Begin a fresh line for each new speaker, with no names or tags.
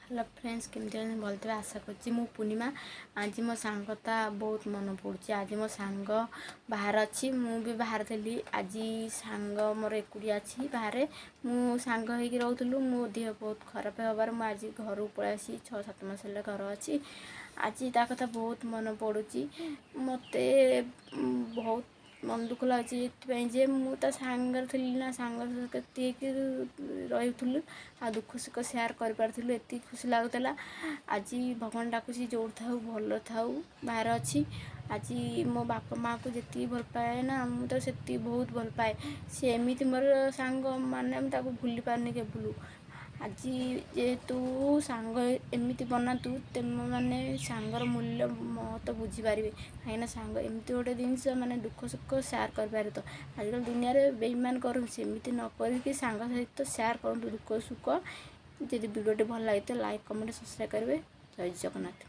Hello friends केमती भल थे आशा करछि मु पूर्णिमा आज मो सांगता बहुत मन पड़ुछि आज मो सांग बाहर अच्छी मु भी बाहर थी आज सांग मोर एकुटिया अच्छी बाहर मु सांग होइकी रहूलु मो देह बहुत खराब होबार मु आज घर पळै आसी 6-7 मास हेले घर अच्छी आज ता कथा बहुत मन पड़ुछि मते बहुत मन दुख लगे जे मुझे सांगर थी ना सांग कति रही आ दुख सुख सेयार कर एति खुशी लगुला आज भगवान डाकुची जो थाऊ भल थाऊ बाहर अच्छी आज मो बापा माँ को जी भल पाए ना मुझे से बहुत भल पाए सी एमती मोर सांग माने भूली पारनी केवल आज जेहेतु सांग एमती बना तू तुम मैंने सांगर मूल्य मत बुझीपारे कहीं सांग एमती गोटे जिनस मैंने दुख सुख सेयार कर तो आजकल दुनिया में बेईमान करमती न करके सांग सहित सेयार करूँ दुख सुख जब वीडियो भल लगे तो लाइक कमेंट सब्सक्राइब करेंगे। जय जगन्नाथ।